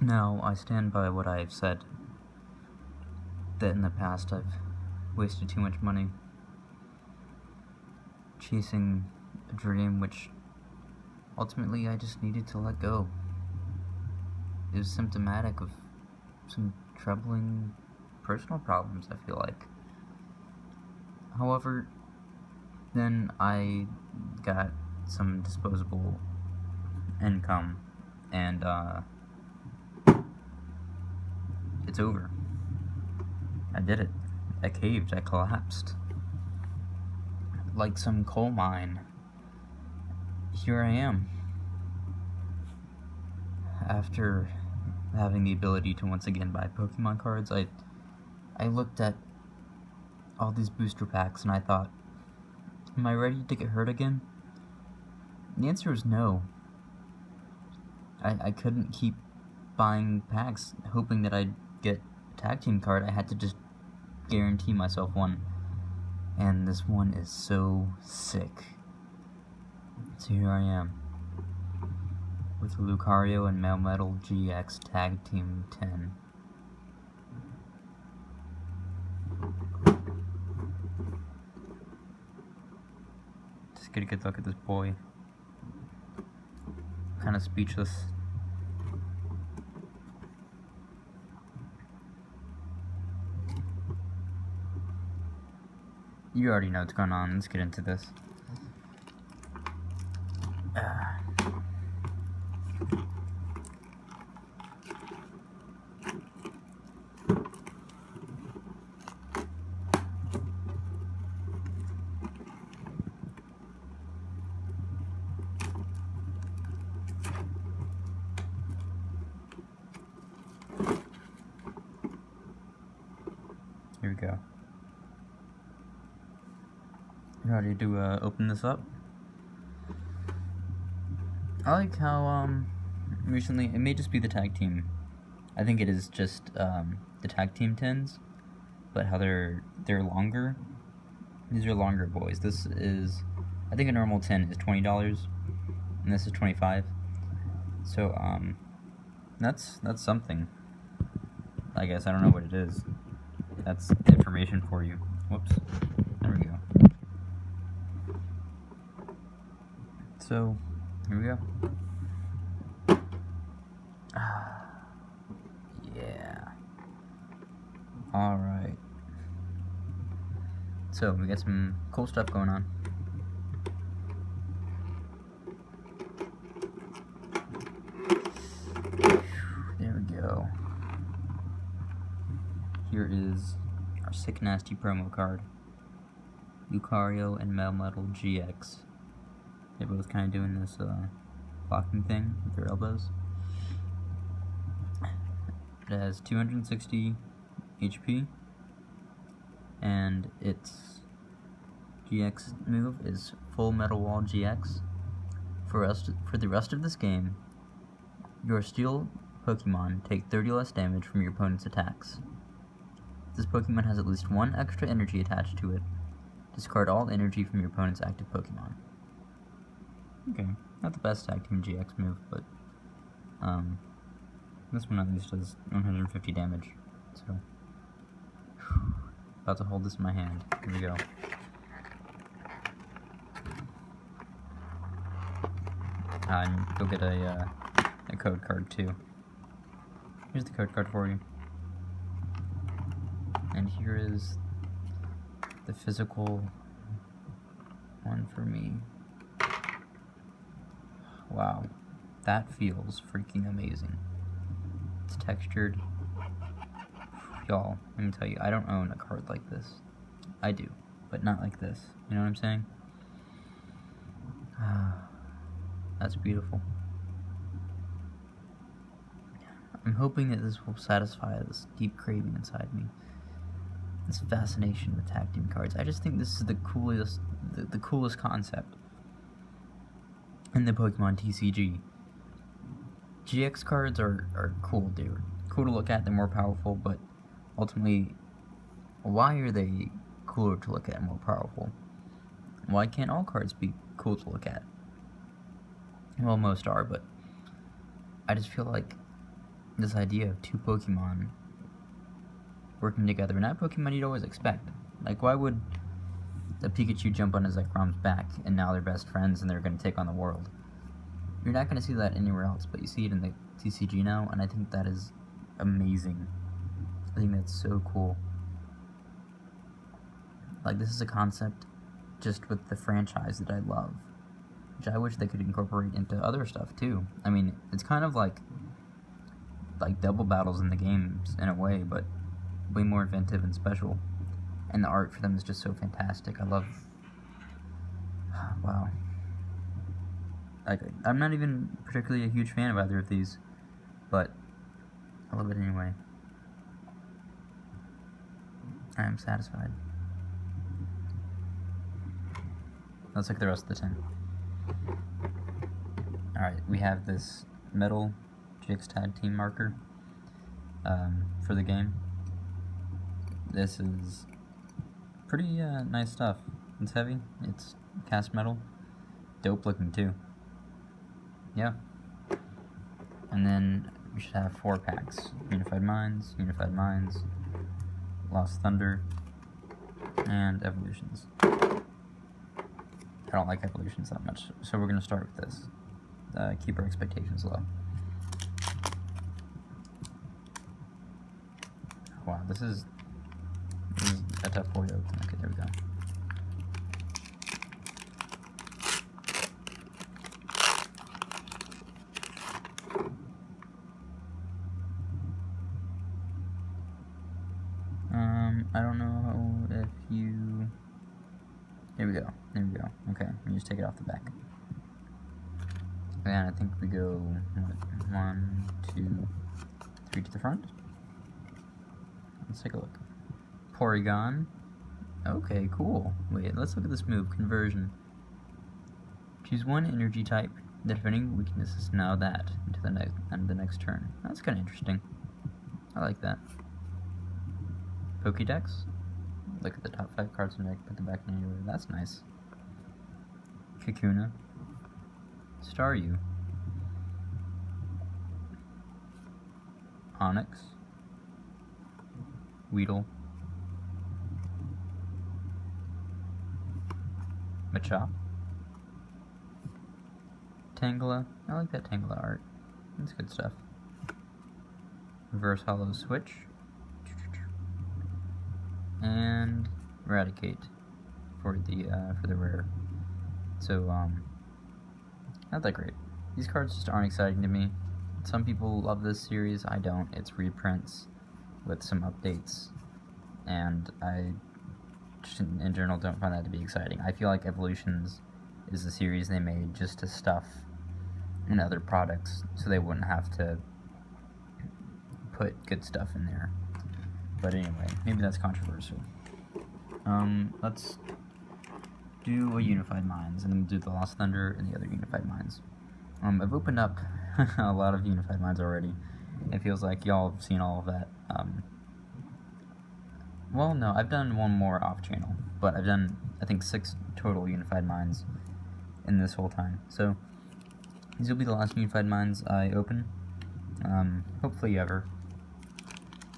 Now, I stand by what I have said, that in the past I've wasted too much money chasing a dream which ultimately I just needed to let go. It was symptomatic of some troubling personal problems, I feel like. However, then I got some disposable income, and it's over. I did it. I caved. I collapsed. Like some coal mine. Here I am. After having the ability to once again buy Pokemon cards, I looked at all these booster packs and I thought, am I ready to get hurt again? And the answer was no. I couldn't keep buying packs hoping that I'd get a tag team card. I had to just guarantee myself one. And this one is so sick. So here I am, with Lucario and Melmetal GX Tag Team 10. Just get a good look at this boy. Kind of speechless. You already know what's going on. Let's get into this. Here we go. You ready to open this up? I like how recently, it may just be the tag team. I think it is just the tag team 10s, but how they're longer. These are longer boys. This is, I think a normal 10 is $20, and this is $25. So that's something. I guess I don't know what it is. That's information for you. Whoops. There we go. So here we go. Yeah. Alright. So we got some cool stuff going on. There we go. Here is our Sick Nasty promo card. Lucario and Melmetal GX. They're both kind of doing this blocking thing with their elbows. It has 260 HP, and its GX move is Full Metal Wall GX. For the rest of this game, your Steel Pokemon take 30 less damage from your opponent's attacks. This Pokemon has at least one extra energy attached to it. Discard all energy from your opponent's active Pokemon. Okay, not the best tag team GX move, but this one at least does 150 damage. So, about to hold this in my hand. Here we go. And go get a code card too. Here's the code card for you. And here is the physical one for me. Wow, that feels freaking amazing. It's textured. Y'all, let me tell you, I don't own a card like this. I do, but not like this. You know what I'm saying? That's beautiful. I'm hoping that this will satisfy this deep craving inside me. This fascination with tag team cards. I just think this is the coolest concept in the Pokemon TCG. GX cards are cool, dude. Cool to look at, they're more powerful, but ultimately, why are they cooler to look at and more powerful? Why can't all cards be cool to look at? Well, most are, but I just feel like this idea of two Pokemon working together, not Pokemon you'd always expect. Like, why would a Pikachu jump on a Zekrom's back and now they're best friends and they're going to take on the world? You're not going to see that anywhere else, but you see it in the TCG now, and I think that is amazing. I think that's so cool. Like, this is a concept just with the franchise that I love, which I wish they could incorporate into other stuff too. I mean, it's kind of like double battles in the games in a way, but way more inventive and special. And the art for them is just so fantastic. I love... Wow. I'm not even particularly a huge fan of either of these, but I love it anyway. I am satisfied. Let's look at the rest of the 10. Alright, we have this metal Jix Tag Team marker for the game. This is pretty nice stuff. It's heavy, it's cast metal, dope looking too. Yeah. And then we should have 4 packs. Unified Minds, Lost Thunder, and Evolutions. I don't like Evolutions that much, so we're going to start with this. Keep our expectations low. Wow, this is a tough boy to open. Okay, there we go. I don't know if you... There we go. Okay, let me just take it off the back. And I think we go 1, 2, 3 to the front. Let's take a look. Porygon. Okay, cool. Wait, let's look at this move. Conversion. Choose one energy type. The defending weakness is now that into the next turn. That's kind of interesting. I like that. Pokédex. Look at the top 5 cards in the deck, put them back in any order. That's nice. Kakuna. Staryu. Onyx. Weedle. Machop. Tangela. I like that Tangela art. That's good stuff. Reverse Hollow Switch. And Eradicate for the rare. So not that great. These cards just aren't exciting to me. Some people love this series, I don't. It's reprints with some updates, and I just in general don't find that to be exciting. I feel like Evolutions is the series they made just to stuff in other products so they wouldn't have to put good stuff in there. But anyway, maybe that's controversial. Let's do a Unified Minds, and then do the Lost Thunder and the other Unified Minds. I've opened up a lot of Unified Minds already. It feels like y'all have seen all of that. Well, no, I've done one more off-channel, but I've done, I think, 6 total Unified Minds in this whole time. So, these will be the last Unified Minds I open. Hopefully ever.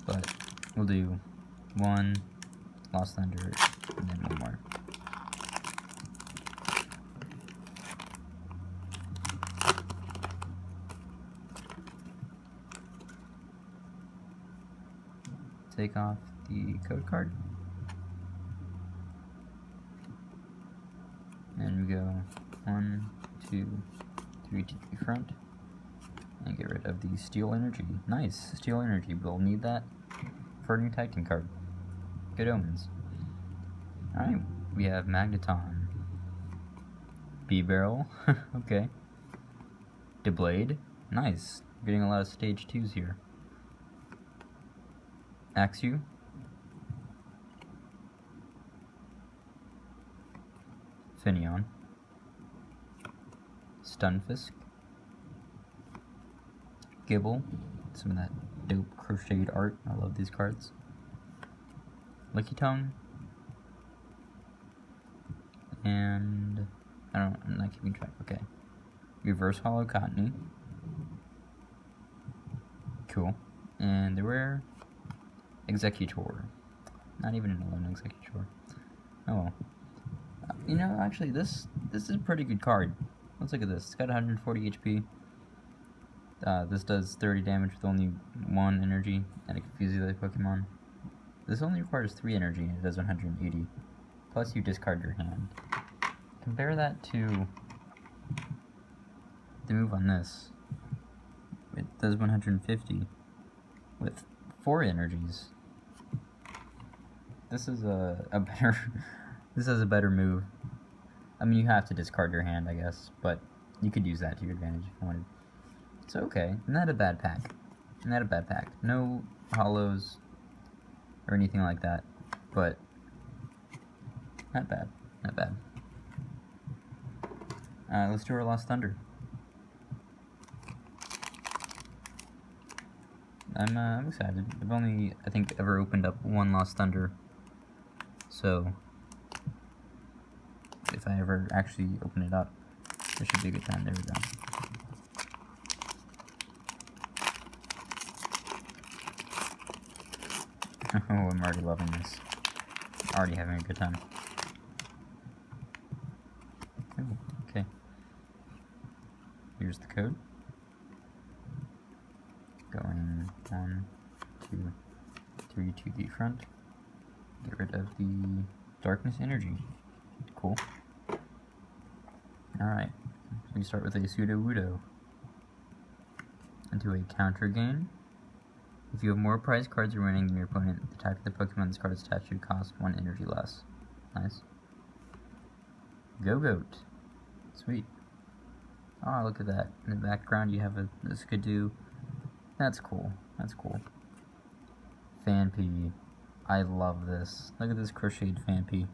But we'll do 1 Lost Thunder and then 1 more. Take off the code card. And we go 1, 2, 3 to the front. And get rid of the Steel Energy. Nice, Steel Energy. We'll need that for a new tag team card. Good omens. Alright, we have Magneton. B-Barrel. Okay. Deblade. Nice. Getting a lot of stage 2s here. Axew. Finneon. Stunfisk. Gibble. Some of that dope crocheted art. I love these cards. Licky Tongue. And I'm not keeping track. Okay. Reverse Hollow Cottony. Cool. And the rare Executor. Not even an alone Executor. Oh well. You know, actually, this is a pretty good card. Let's look at this. It's got 140 HP. This does 30 damage with only 1 energy, and it confuses the other Pokemon. This only requires 3 energy, and it does 180. Plus, you discard your hand. Compare that to the move on this. It does 150 with 4 energies. This is a better. This is a better move. I mean, you have to discard your hand, I guess, but you could use that to your advantage if you wanted. It's okay. Not a bad pack. Not a bad pack. No hollows or anything like that, but not bad. Not bad. Let's do our Lost Thunder. I'm excited. I've only, I think, ever opened up 1 Lost Thunder, so if I ever actually open it up, there should be a good time. There we go. Oh, I'm already loving this. Already having a good time. Ooh, okay. Here's the code. Going 1, 2, 3 to the front. Get rid of the darkness energy. Cool. Alright. So we start with a Sudowoodo. Into a counter gain. If you have more prize cards remaining than your opponent, the type of the Pokemon this card is attached to costs 1 energy less. Nice. Go-Goat. Sweet. Oh, look at that. In the background you have a Skidoo. That's cool. That's cool. Phanpy. I love this. Look at this crocheted Phanpy.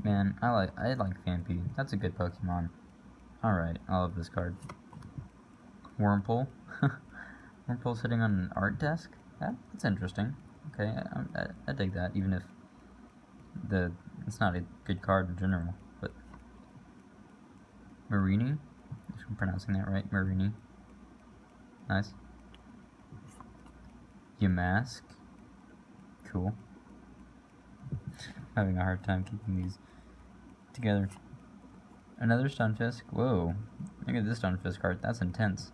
Man, I like Phanpy. That's a good Pokemon. Alright, I love this card. Wurmple. Wurmple sitting on an art desk? That's interesting. Okay, I dig that, even if it's not a good card in general. But Marini? If I'm pronouncing that right, Marini. Nice. Yamask. Cool. Having a hard time keeping these together. Another Stunfisk. Whoa. Look at this Stunfisk card. That's intense.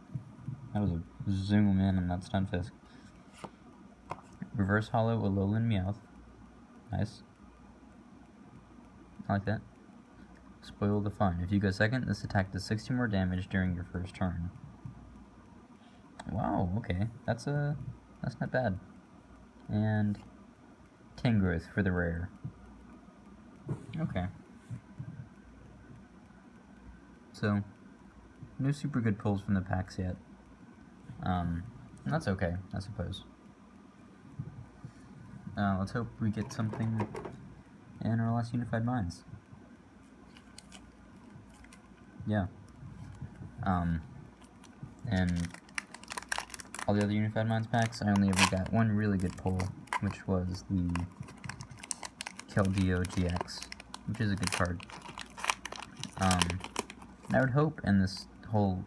That was a zoom in on that Stunfisk. Reverse Hollow Alolan Meowth. Nice. I like that. Spoil the fun. If you go second, this attack does 60 more damage during your first turn. Wow, okay. That's not bad. And Tangrowth for the rare. Okay. So, no super good pulls from the packs yet. That's okay, I suppose. Let's hope we get something in our last Unified Minds. Yeah. And all the other Unified Minds packs, I only ever got one really good pull, which was the Keldeo GX, which is a good card. I would hope in this whole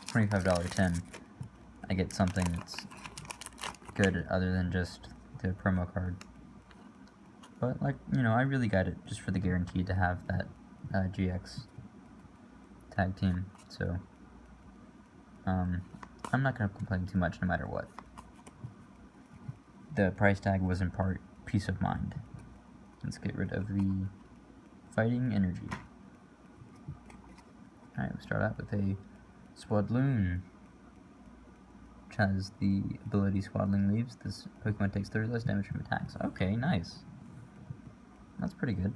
$25 tin, I get something that's good other than just the promo card. But, like, you know, I really got it just for the guarantee to have that GX tag team, so I'm not going to complain too much no matter what. The price tag was in part peace of mind. Let's get rid of the fighting energy. Alright, we'll start out with a Swadloon, which has the ability Swaddling Leaves. This Pokemon takes 30 less damage from attacks. Okay, nice. That's pretty good.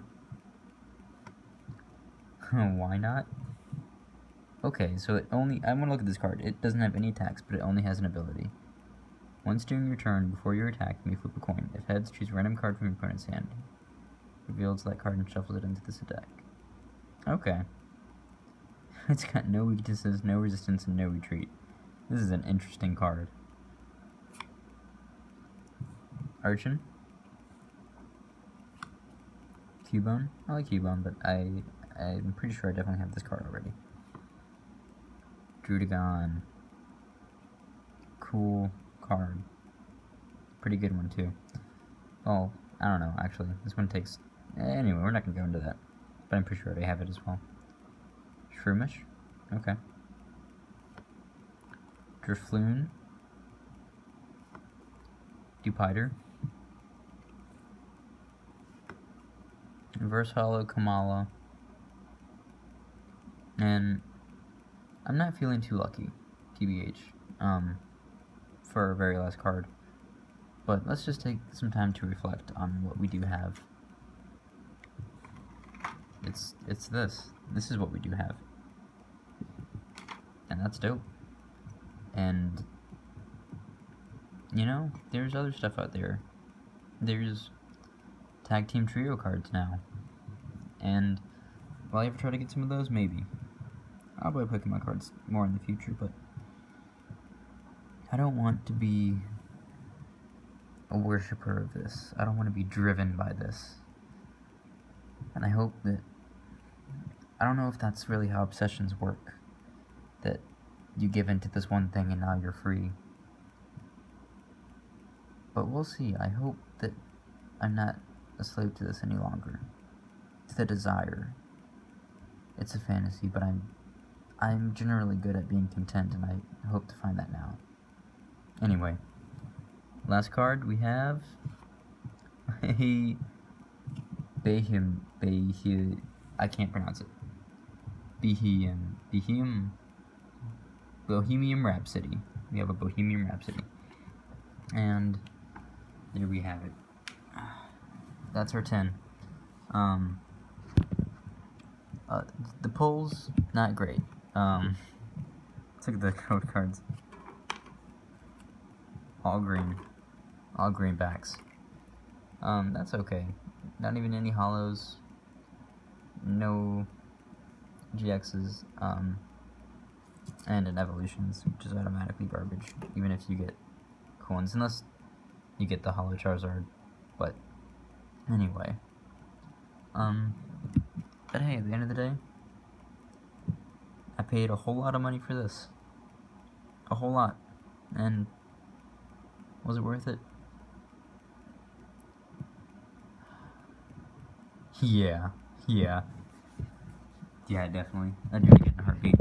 Why not? Okay, so it only... I want to look at this card. It doesn't have any attacks, but it only has an ability. Once during your turn, before your attack, you may flip a coin. If heads, choose a random card from your opponent's hand. Reveals that card and shuffles it into this attack. Okay. It's got no weaknesses, no resistance, and no retreat. This is an interesting card. Archon. Cubone. I like Cubone, but I'm pretty sure I definitely have this card already. Druddigon. cool card. Pretty good one, too. Oh, I don't know, actually. This one takes... Anyway, we're not going to go into that. But I'm pretty sure they have it as well. Shroomish? Okay. Drifloon. Dupiter. Reverse Hollow Kamala. And I'm not feeling too lucky, TBH, for our very last card. But let's just take some time to reflect on what we do have. It's this. This is what we do have. And that's dope. And, you know, there's other stuff out there. There's tag team trio cards now. And will I ever try to get some of those? Maybe. I'll be picking my cards more in the future, but I don't want to be a worshiper of this. I don't want to be driven by this. And I hope that... I don't know if that's really how obsessions work. That you give into this one thing and now you're free. But we'll see. I hope that I'm not a slave to this any longer. It's the desire. It's a fantasy, but I'm generally good at being content, and I hope to find that now. Anyway, last card we have a I can't pronounce it. Bohemian Rhapsody. We have a Bohemian Rhapsody. And there we have it. That's our 10. The pulls, not great. Let's look at the code cards. All green backs. That's okay. Not even any hollows. No GXs. And an evolutions, which is automatically garbage, even if you get cool ones, unless you get the Hollow Charizard. But anyway, but hey, at the end of the day, I paid a whole lot of money for this, a whole lot, and was it worth it? Yeah, definitely. I'd do it again in a heartbeat.